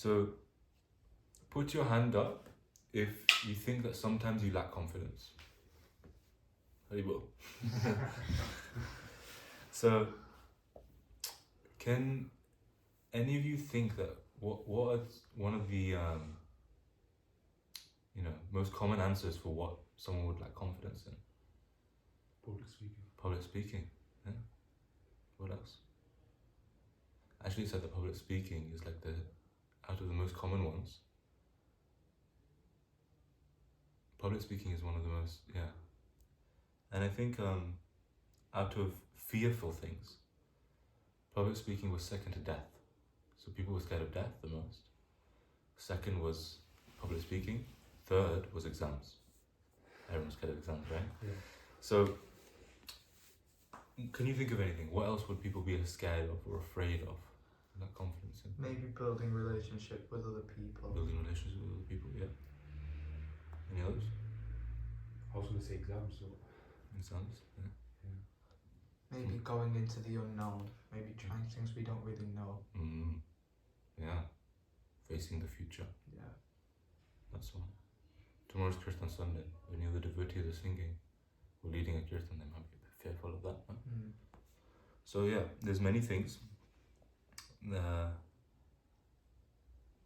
So put your hand up if you think that sometimes you lack confidence. Haribol. So can any of you think that what is one of the most common answers for what someone would lack confidence in? Public speaking. Public speaking. Yeah. What else? Actually, it said that public speaking is like out of the most common ones. Public speaking is one of the most, yeah. And I think out of fearful things, public speaking was second to death. So people were scared of death the most. Second was public speaking. Third was exams. Everyone's scared of exams, right? Yeah. So can you think of anything? What else would people be scared of or afraid of? Not confidence in? Maybe building relationship with other people. Building relationships with other people, yeah. Any others? I was going to say exams. So. Exams, yeah. Maybe going into the unknown. Maybe trying things we don't really know. Yeah. Facing the future. Yeah. That's one. Tomorrow's Kirtan Sunday. When the devotees are singing or leading a Kirtan, they might be a bit fearful of that. Huh? So yeah, there's many things.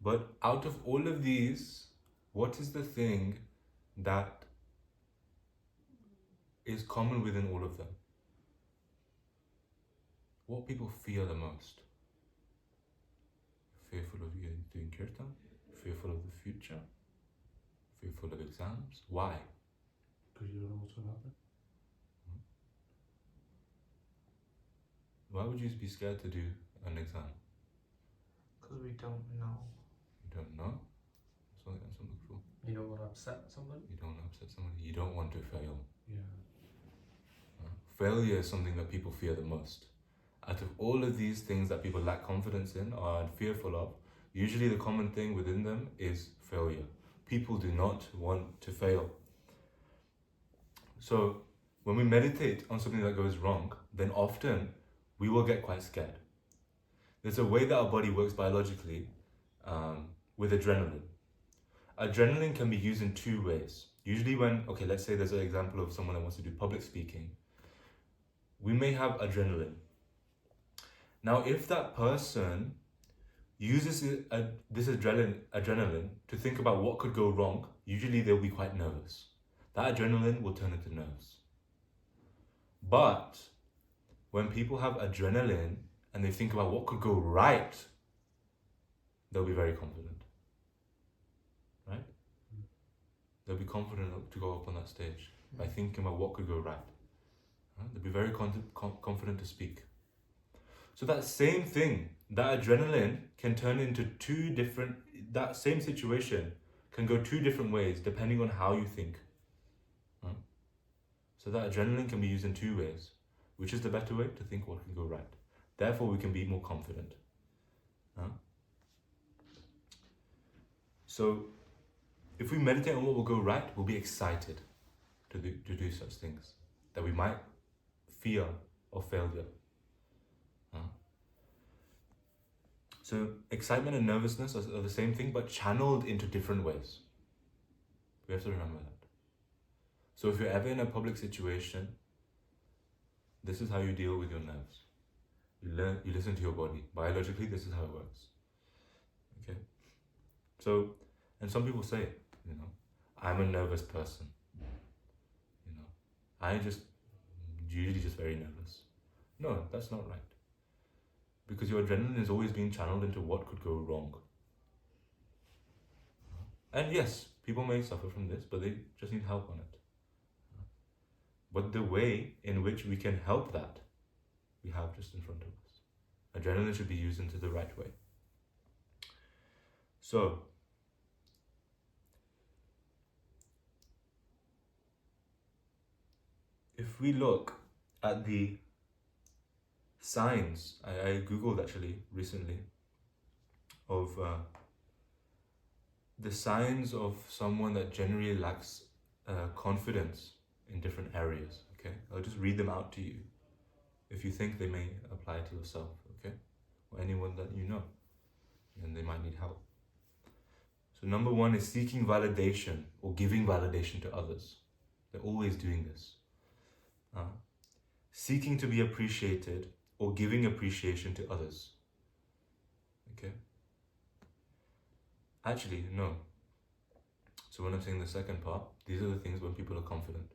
But out of all of these, what is the thing that is common within all of them? What people fear the most? Fearful of doing Kirtan? Fearful of the future? Fearful of exams? Why? Because you don't know what's going to happen. Why would you be scared to do an exam? Because we don't know. You don't know? That's what I'm looking for. You don't want to upset somebody? You don't want to upset somebody. You don't want to fail. Yeah. Failure is something that people fear the most. Out of all of these things that people lack confidence in or are fearful of, usually the common thing within them is failure. People do not want to fail. So when we meditate on something that goes wrong, then often we will get quite scared. There's a way that our body works biologically with adrenaline. Adrenaline can be used in two ways. Usually let's say there's an example of someone that wants to do public speaking. We may have adrenaline. Now, if that person uses this adrenaline to think about what could go wrong, usually they'll be quite nervous. That adrenaline will turn into nerves. But when people have adrenaline and they think about what could go right, they'll be very confident. Right? They'll be confident to go up on that stage by thinking about what could go right. They'll be very confident to speak. So that same thing, that adrenaline can turn into that same situation can go two different ways depending on how you think. So that adrenaline can be used in two ways. Which is the better way? To think what can go right. Therefore, we can be more confident. So, if we meditate on what will go right, we'll be excited to do such things that we might fear of failure. So, excitement and nervousness are the same thing, but channeled into different ways. We have to remember that. So, if you're ever in a public situation, this is how you deal with your nerves. You listen to your body. Biologically, this is how it works. Okay? So, and some people say, I'm a nervous person. I usually just very nervous. No, that's not right. Because your adrenaline is always being channeled into what could go wrong. And yes, people may suffer from this, but they just need help on it. But the way in which we can help that, we have just in front of us. Adrenaline should be used into the right way. So, if we look at the signs, I googled actually recently, of the signs of someone that generally lacks confidence in different areas, okay? I'll just read them out to you if you think they may apply to yourself, okay? Or anyone that you know, and they might need help. So number one is seeking validation or giving validation to others. They're always doing this. Seeking to be appreciated or giving appreciation to others. Okay? Actually, no. So when I'm saying the second part, these are the things when people are confident.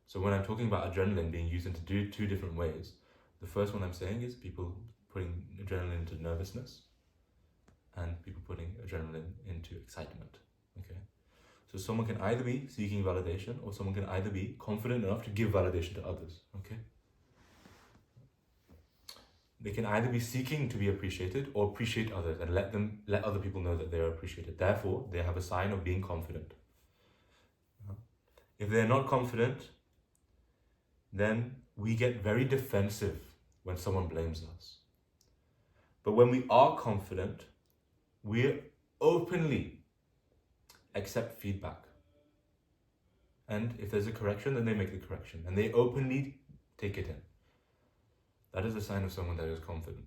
So when I'm talking about adrenaline being used into two different ways, the first one I'm saying is people putting adrenaline into nervousness and people putting adrenaline into excitement. Okay? So someone can either be seeking validation or someone can either be confident enough to give validation to others. Okay? They can either be seeking to be appreciated or appreciate others and let other people know that they are appreciated. Therefore, they have a sign of being confident. If they're not confident, then we get very defensive when someone blames us. But when we are confident, we openly accept feedback. And if there's a correction, then they make the correction. And they openly take it in. That is a sign of someone that is confident.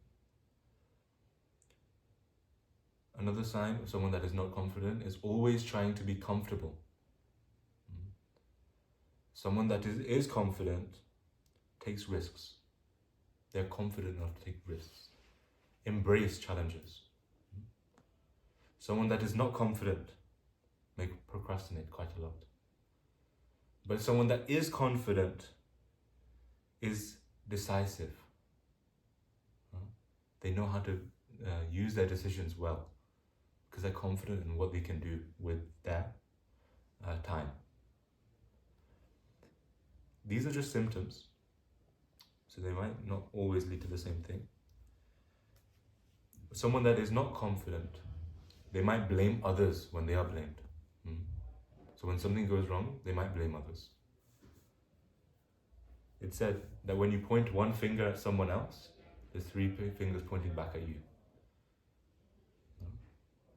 Another sign of someone that is not confident is always trying to be comfortable. Someone that is confident takes risks. They're confident enough to take risks. Embrace challenges. Someone that is not confident may procrastinate quite a lot. But someone that is confident is decisive. They know how to use their decisions well because they're confident in what they can do with their time. These are just symptoms, so they might not always lead to the same thing. Someone that is not confident, they might blame others when they are blamed. So when something goes wrong, they might blame others. It's said that when you point one finger at someone else, there's three fingers pointing back at you.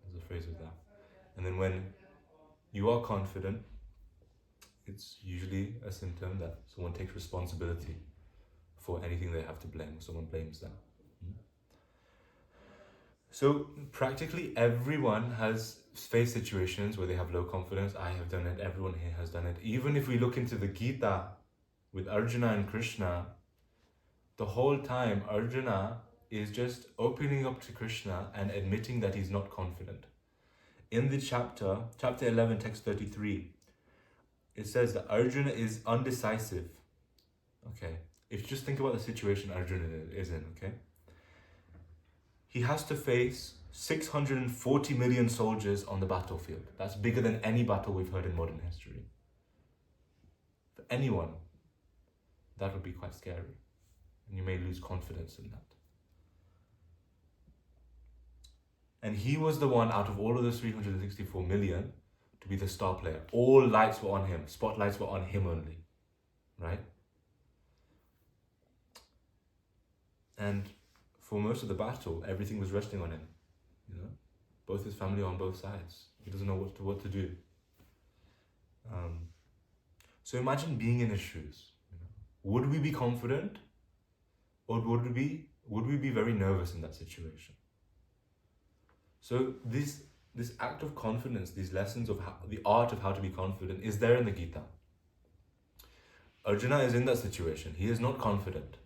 There's a phrase of that. And then when you are confident, it's usually a symptom that someone takes responsibility for anything they have to blame, or someone blames them. So practically everyone has faced situations where they have low confidence. I have done it, everyone here has done it. Even if we look into the Gita with Arjuna and Krishna, the whole time Arjuna is just opening up to Krishna and admitting that he's not confident. In the chapter 11, text 33, it says that Arjuna is undecisive. Okay, if you just think about the situation Arjuna is in, okay? He has to face 640 million soldiers on the battlefield. That's bigger than any battle we've heard in modern history. For anyone, that would be quite scary. And you may lose confidence in that. And he was the one out of all of those 364 million to be the star player. All lights were on him. Spotlights were on him only. Right? And for most of the battle, everything was resting on him. You know, both his family on both sides. He doesn't know what to do. So imagine being in his shoes. You know? Would we be confident, or would we be very nervous in that situation? So this act of confidence, these lessons of the art of how to be confident, is there in the Gita. Arjuna is in that situation. He is not confident.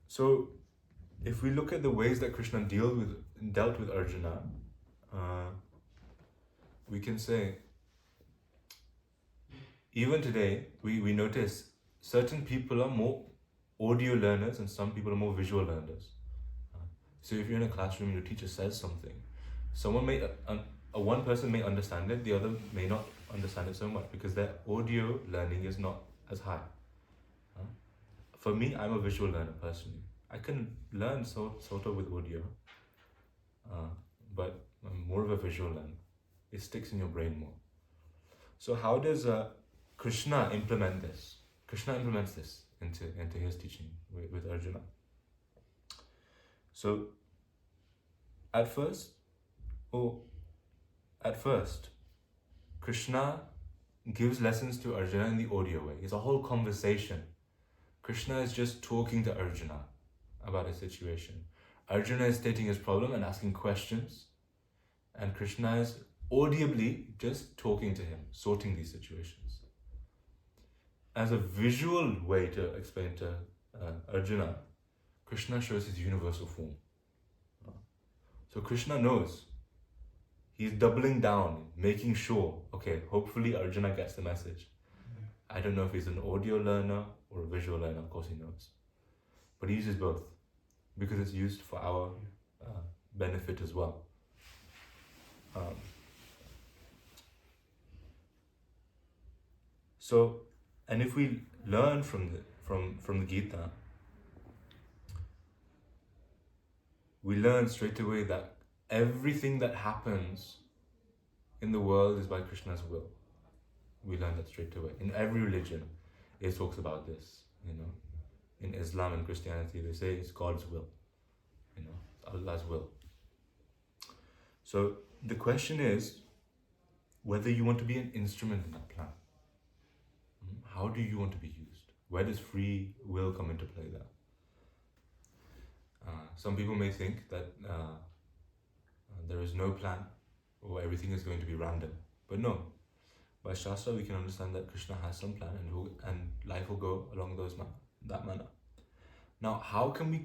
So, if we look at the ways that Krishna dealt with Arjuna, we can say, even today, we notice certain people are more audio learners and some people are more visual learners. So if you're in a classroom and your teacher says something, one person may understand it, the other may not understand it so much because their audio learning is not as high. For me, I'm a visual learner personally. I can learn sort of with audio, but I'm more of a visual learner. It sticks in your brain more. So how does Krishna implement this? Krishna implements this into his teaching with Arjuna. So at first, Krishna gives lessons to Arjuna in the audio way. It's a whole conversation. Krishna is just talking to Arjuna about a situation. Arjuna is stating his problem and asking questions, and Krishna is audibly just talking to him, sorting these situations. As a visual way to explain to Arjuna, Krishna shows his universal form. So Krishna knows. He's doubling down, making sure, okay, hopefully Arjuna gets the message. I don't know if he's an audio learner or a visual learner, of course he knows. But he uses both, because it's used for our benefit as well. So, and if we learn from the Gita, we learn straight away that everything that happens in the world is by Krishna's will. We learn that straight away. In every religion, it talks about this, In Islam and Christianity, they say it's God's will, Allah's will. So the question is whether you want to be an instrument in that plan. How do you want to be used? Where does free will come into play there? Some people may think that there is no plan or everything is going to be random. But no. By Shastra, we can understand that Krishna has some plan and life will go along that manner. Now, how can we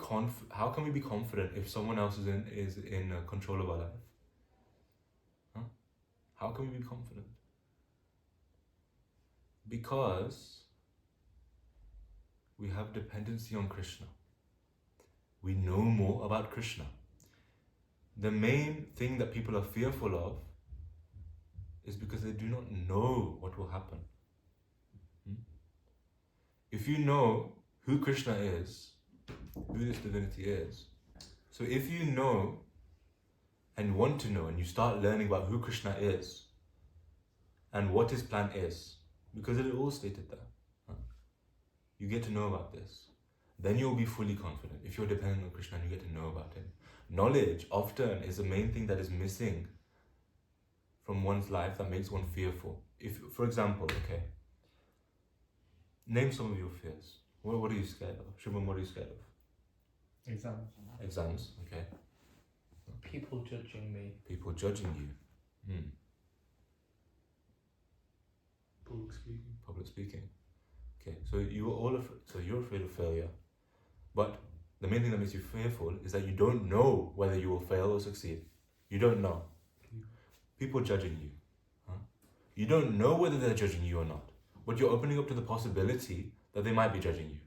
be confident if someone else is in control of our life? How can we be confident? Because we have dependency on Krishna. We know more about Krishna. The main thing that people are fearful of is because they do not know what will happen. If you know who Krishna is, who this divinity is, so if you know and want to know and you start learning about who Krishna is and what his plan is, because it is all stated there, you get to know about this, then you'll be fully confident. If you're dependent on Krishna and you get to know about him. Knowledge often is the main thing that is missing from one's life that makes one fearful. If, for example, okay, name some of your fears. What are you scared of? Shubham, what are you scared of? Exams, okay. People judging me. People judging you. Public speaking. Okay, so you're afraid of failure. But the main thing that makes you fearful is that you don't know whether you will fail or succeed. You don't know. People judging you. You don't know whether they're judging you or not. But you're opening up to the possibility that they might be judging you.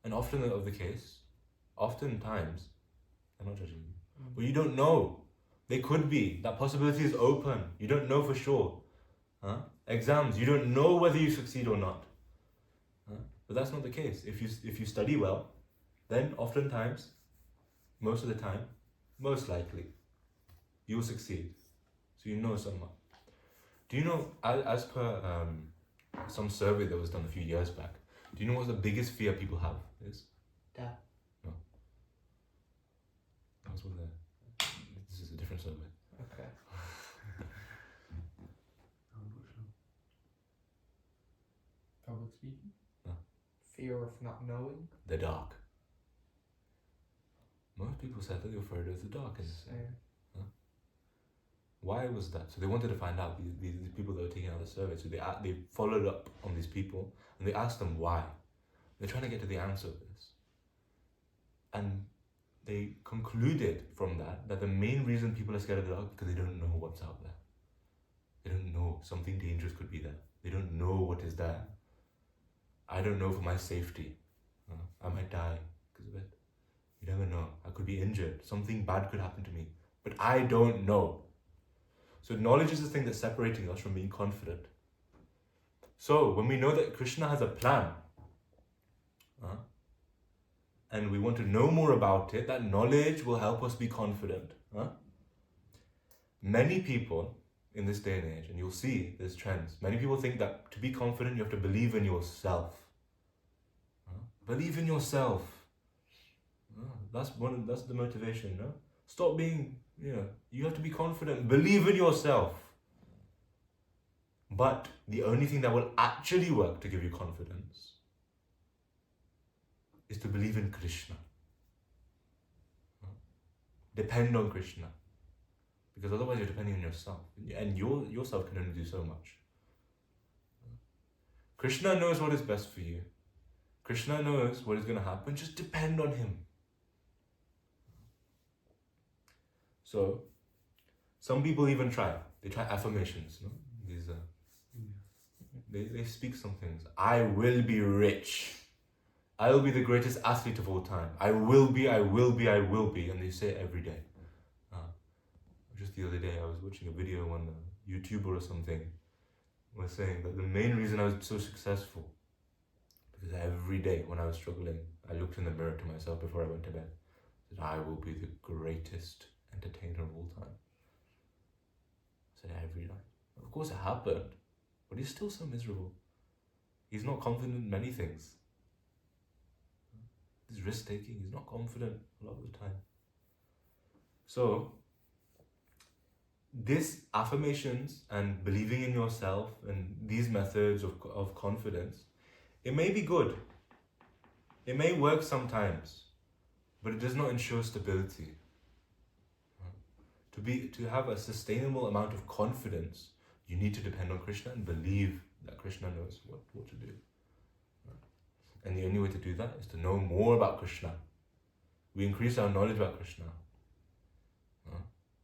And oftentimes, they're not judging you. But you don't know. They could be. That possibility is open. You don't know for sure. Exams, you don't know whether you succeed or not. But that's not the case. If you study well, then oftentimes, most of the time, most likely, you will succeed. So you know somewhat. Do you know, as per some survey that was done a few years back, do you know what the biggest fear people have is? Death. No. That was this is a different survey. Okay. Public speaking? No. Fear of not knowing. The dark. Most people said that they're afraid of the dark. Why was that? So they wanted to find out, these people that were taking out the survey, so they followed up on these people and they asked them why. They're trying to get to the answer of this. And they concluded from that the main reason people are scared of the dark is because they don't know what's out there. They don't know something dangerous could be there. They don't know what is there. I don't know for my safety. I might die because of it. You never know. I could be injured. Something bad could happen to me. But I don't know. So knowledge is the thing that's separating us from being confident. So when we know that Krishna has a plan, and we want to know more about it, that knowledge will help us be confident. Many people in this day and age, and you'll see there's trends, many people think that to be confident you have to believe in yourself. Believe in yourself. That's the motivation, no? Stop being, you have to be confident. Believe in yourself. But the only thing that will actually work to give you confidence is to believe in Krishna. Depend on Krishna. Because otherwise you're depending on yourself. And yourself can only do so much. Krishna knows what is best for you. Krishna knows what is going to happen. Just depend on him. So, some people even try. They try affirmations. No? These, they speak some things. I will be rich. I will be the greatest athlete of all time. I will be, I will be, I will be. And they say it every day. Just the other day, I was watching a video on a YouTuber or something was saying that the main reason I was so successful, because every day when I was struggling, I looked in the mirror to myself before I went to bed, said, I will be the greatest entertainer of all time. I said every night. Of course it happened, but he's still so miserable. He's not confident in many things. He's risk-taking, he's not confident a lot of the time. So, this affirmations and believing in yourself and these methods of confidence, it may be good. It may work sometimes, but it does not ensure stability. To have a sustainable amount of confidence, you need to depend on Krishna and believe that Krishna knows what to do. And the only way to do that is to know more about Krishna. We increase our knowledge about Krishna.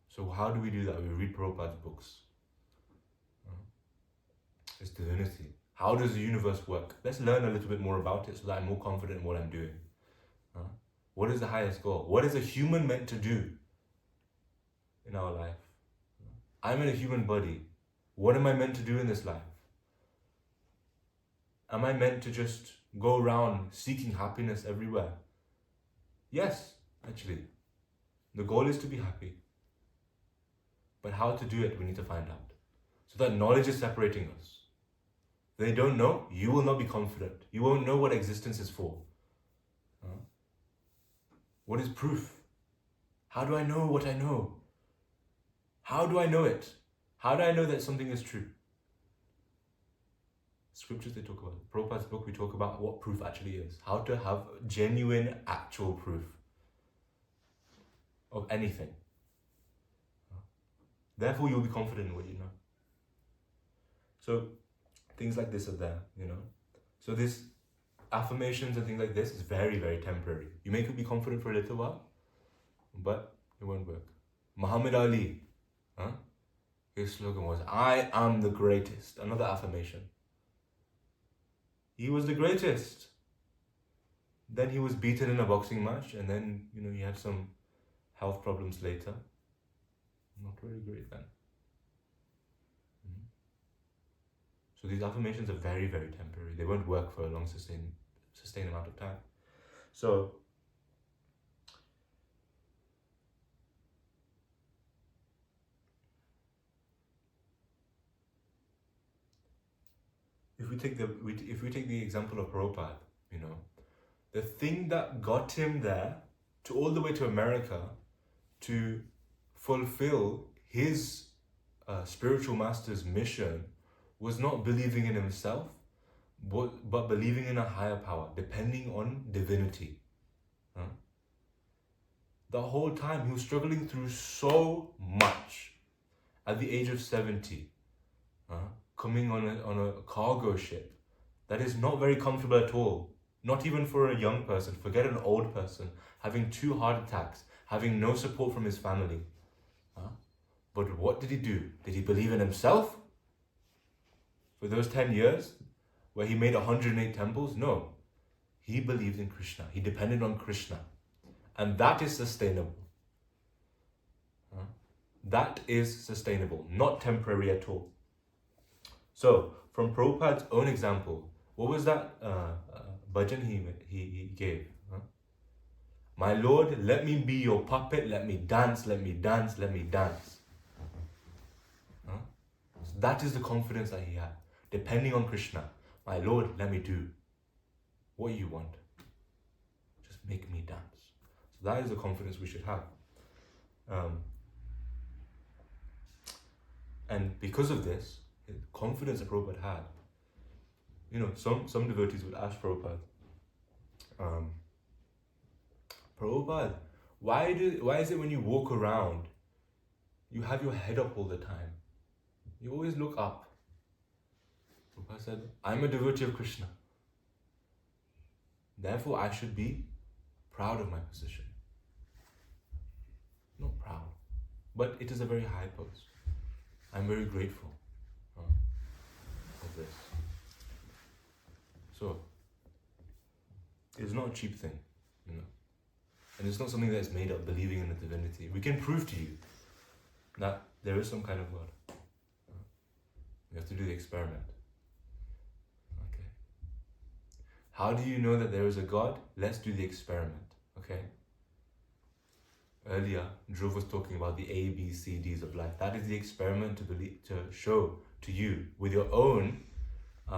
So how do we do that? We read Prabhupada's books. It's divinity. How does the universe work? Let's learn a little bit more about it so that I'm more confident in what I'm doing. What is the highest goal? What is a human meant to do in our life? I'm in a human body. What am I meant to do in this life? Am I meant to just go around seeking happiness everywhere? Yes, actually. The goal is to be happy. But how to do it, we need to find out. So that knowledge is separating us. They don't know, you will not be confident. You won't know what existence is for. What is proof? How do I know what I know? How do I know it? How do I know that something is true? Scriptures they talk about. Prabhupada's book, we talk about what proof actually is. How to have genuine, actual proof of anything. Therefore, you'll be confident in what you know. So, things like this are there, So this affirmations and things like this is very, very temporary. You may be confident for a little while, but it won't work. Muhammad Ali, his slogan was, I am the greatest. Another affirmation. He was the greatest. Then he was beaten in a boxing match, and then, he had some health problems later. Not very great then. So these affirmations are very, very temporary. They won't work for a long sustained amount of time. So if we take the example of Prabhupada, the thing that got him there to all the way to America to fulfill his spiritual master's mission was not believing in himself, but believing in a higher power, depending on divinity. The whole time he was struggling through so much. At the age of 70, coming on a cargo ship that is not very comfortable at all. Not even for a young person, forget an old person, having 2 heart attacks, having no support from his family. But what did he do? Did he believe in himself? For those 10 years, where he made 108 temples? No. He believed in Krishna. He depended on Krishna. And that is sustainable. That is sustainable, not temporary at all. So, from Prabhupada's own example, what was that bhajan he gave? My Lord, let me be your puppet, let me dance, let me dance, let me dance. So that is the confidence that he had, depending on Krishna. My Lord, let me do what you want. Just make me dance. So that is the confidence we should have. And because of this, the confidence that Prabhupada had, some devotees would ask Prabhupada, Prabhupada, Why is it when you walk around, you have your head up all the time? You always look up. Prabhupada said, I'm a devotee of Krishna. Therefore, I should be proud of my position. Not proud, but it is a very high post. I'm very grateful of this. So, it's not a cheap thing, you know. And it's not something that's made up, believing in a divinity. We can prove to you that there is some kind of God. We have to do the experiment. Okay. How do you know that there is a God? Let's do the experiment. Okay. Earlier, Dhruv was talking about the A, B, C, Ds of life. That is the experiment to show to you with your own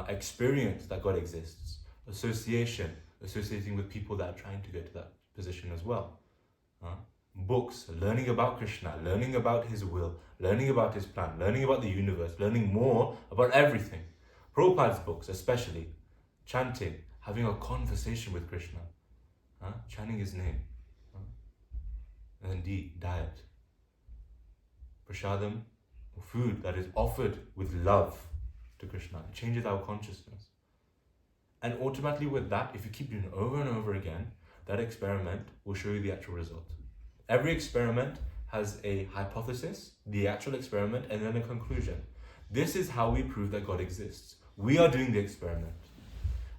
experience that God exists. Associating with people that are trying to get to that position as well. Books, learning about Krishna, learning about his will, learning about his plan, learning about the universe, learning more about everything. Prabhupada's books especially, chanting, having a conversation with Krishna, chanting his name. And then D, diet. Prasadam, food that is offered with love to Krishna. It changes our consciousness. And automatically with that, if you keep doing it over and over again, that experiment will show you the actual result. Every experiment has a hypothesis, the actual experiment, and then a conclusion. This is how we prove that God exists. We are doing the experiment.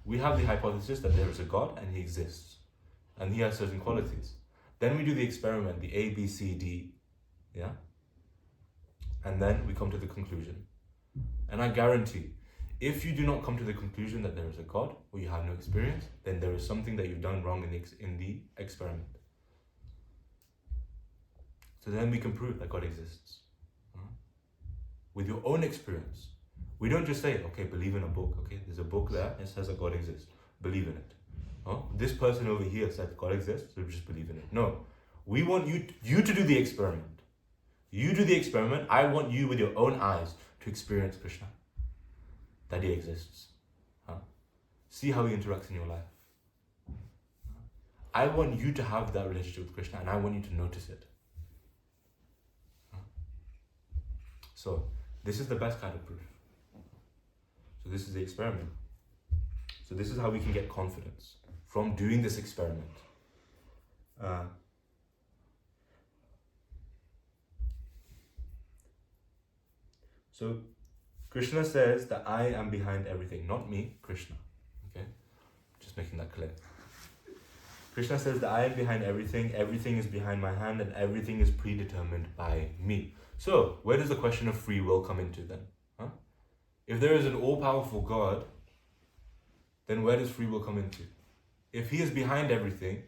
We have the hypothesis that there is a God and he exists. And he has certain qualities. Then we do the experiment, the A, B, C, D, yeah? And then we come to the conclusion. And I guarantee, if you do not come to the conclusion that there is a God, or you have no experience, then there is something that you've done wrong in the experiment. So then we can prove that God exists. With your own experience. We don't just say, okay, believe in a book. Okay, there's a book there, it says that God exists. Believe in it. This person over here said God exists, so just believe in it. No. We want you to do the experiment. You do the experiment. I want you with your own eyes to experience Krishna. That he exists. See how he interacts in your life. I want you to have that relationship with Krishna and I want you to notice it. So, this is the best kind of proof. So this is the experiment. So this is how we can get confidence from doing this experiment. So Krishna says that I am behind everything, not me, Krishna. Okay? Just making that clear. Krishna says that I am behind everything is behind my hand, and everything is predetermined by me. So, where does the question of free will come into then? If there is an all-powerful God, then where does free will come into? If he is behind everything,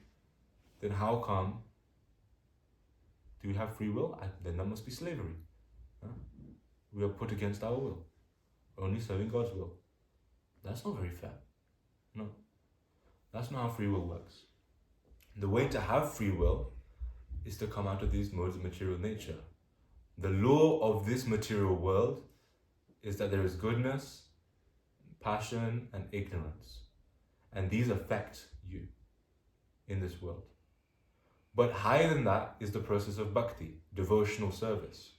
then how come do we have free will? Then that must be slavery. We are put against our will, only serving God's will. That's not very fair. No, that's not how free will works. The way to have free will is to come out of these modes of material nature. The law of this material world is that there is goodness, passion, and ignorance. And these affect you in this world. But higher than that is the process of bhakti, devotional service.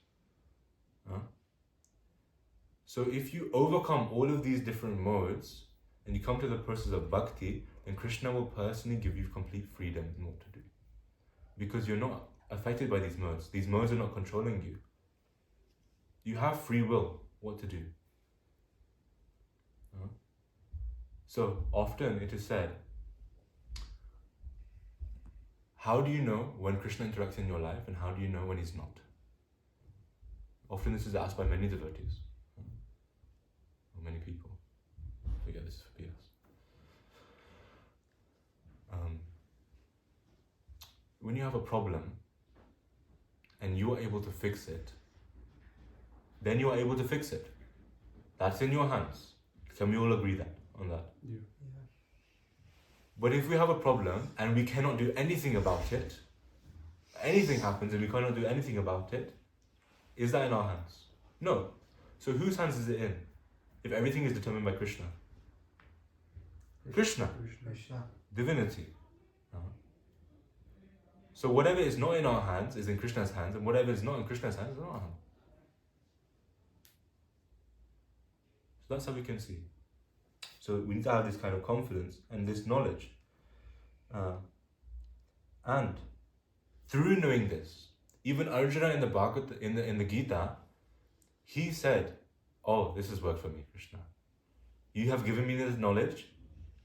So if you overcome all of these different modes and you come to the process of bhakti, then Krishna will personally give you complete freedom in what to do. Because you're not affected by these modes. These modes are not controlling you. You have free will what to do. So often it is said, how do you know when Krishna interacts in your life and how do you know when he's not? Often this is asked by many devotees. Or many people. I forget this is for PS. When you have a problem and you are able to fix it, then you are able to fix it. That's in your hands. Can we all agree on that? Yeah. But if we have a problem and we cannot do anything about it, anything happens and we cannot do anything about it, is that in our hands? No. So whose hands is it in? If everything is determined by Krishna? Krishna. Krishna. Divinity. So whatever is not in our hands is in Krishna's hands, and whatever is not in Krishna's hands is in our hands. So that's how we can see. So we need to have this kind of confidence and this knowledge. And through knowing this, even Arjuna in the Bhagavad, in the Gita, he said, "Oh, this has worked for me, Krishna. You have given me this knowledge,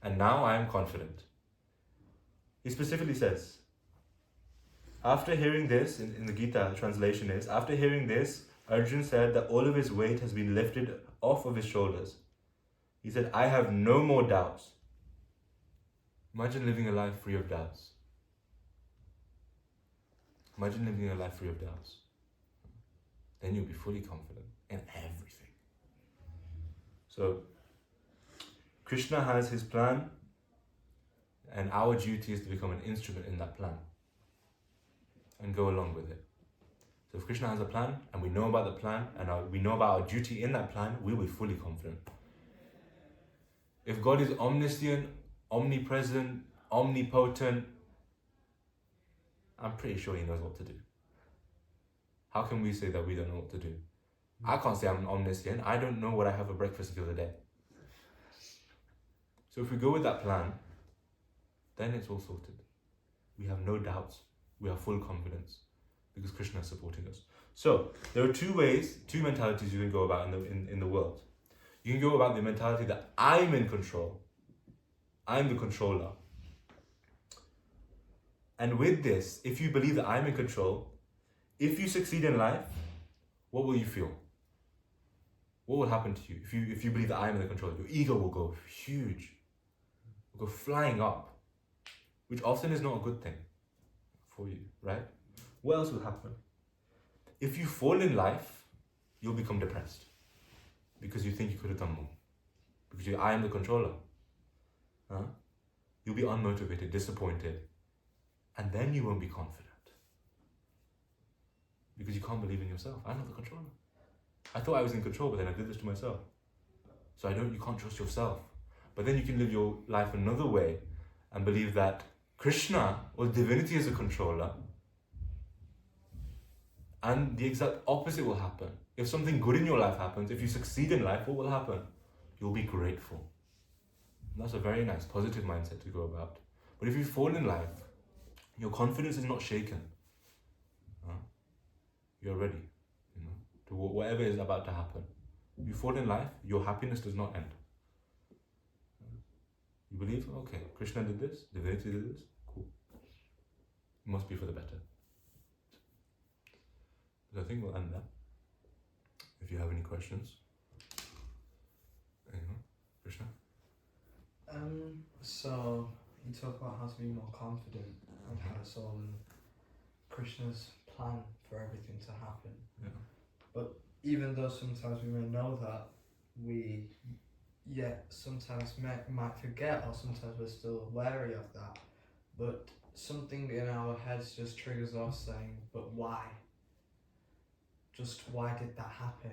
and now I am confident." He specifically says, after hearing this, in the Gita translation is, after hearing this, Arjuna said that all of his weight has been lifted off of his shoulders. He said, "I have no more doubts." Imagine living a life free of doubts. Imagine living a life free of doubts. Then you'll be fully confident in everything. So, Krishna has his plan, and our duty is to become an instrument in that plan and go along with it. So if Krishna has a plan, and we know about the plan, and we know about our duty in that plan, we will be fully confident. If God is omniscient, omnipresent, omnipotent, I'm pretty sure he knows what to do. How can we say that we don't know what to do? I can't say I'm omniscient. I don't know what I have for breakfast the other day. So if we go with that plan, then it's all sorted. We have no doubts. We have full confidence because Krishna is supporting us. So there are two mentalities you can go about in the world. You can go about the mentality that I'm in control. I'm the controller. And with this, if you believe that I'm in control, if you succeed in life, what will you feel? What will happen to you if you believe that I'm in the control? Your ego will go huge, will go flying up, which often is not a good thing for you, right? What else will happen? If you fall in life, you'll become depressed because you think you could have done more. Because I am the controller. You'll be unmotivated, disappointed, and then you won't be confident because you can't believe in yourself. I'm not the controller. I thought I was in control, but then I did this to myself. So you can't trust yourself. But then you can live your life another way and believe that Krishna or divinity is a controller, and the exact opposite will happen. If something good in your life happens, if you succeed in life, what will happen? You'll be grateful. And that's a very nice, positive mindset to go about. But if you fall in life, your confidence is not shaken. You're ready, to whatever is about to happen. You fall in life, your happiness does not end. You believe, okay, Krishna did this, divinity did this, cool. It must be for the better. So I think we'll end there. If you have any questions, Krishna. So you talk about how to be more confident and how it's all in Krishna's plan for everything to happen. Yeah. But even though sometimes we may know that, we sometimes might forget, or sometimes we're still wary of that. But something in our heads just triggers us saying, "But why? Just why did that happen?"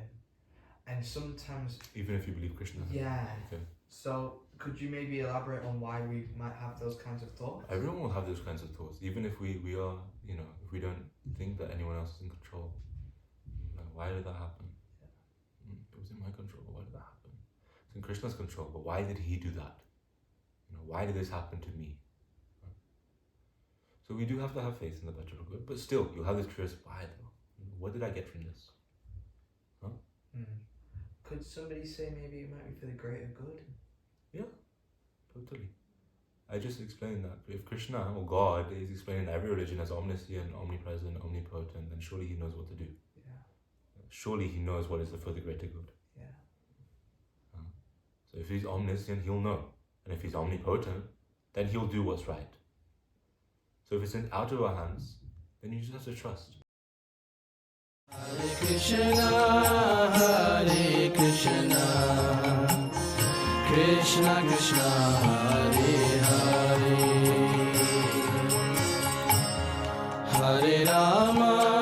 And sometimes, even if you believe Krishna. Yeah. Okay. So could you maybe elaborate on why we might have those kinds of thoughts? Everyone will have those kinds of thoughts, even if we are, if we don't think that anyone else is in control. Like, why did that happen? It was in my control, but why did that happen? It's in Krishna's control, but why did he do that? Why did this happen to me? So we do have to have faith in the better or good, but still, you'll have this curious, why though? What did I get from this? Could somebody say maybe it might be for the greater good? Yeah, totally. I just explained that if Krishna or God is explaining every religion as omniscient, omnipresent, omnipotent, then surely he knows what to do. Yeah. Surely he knows what is for the greater good. Yeah. So if he's omniscient, he'll know. And if he's omnipotent, then he'll do what's right. So if it's out of our hands, then you just have to trust. Hare Krishna, Hare Krishna, Krishna Krishna, Hare Hare, Hare Rama.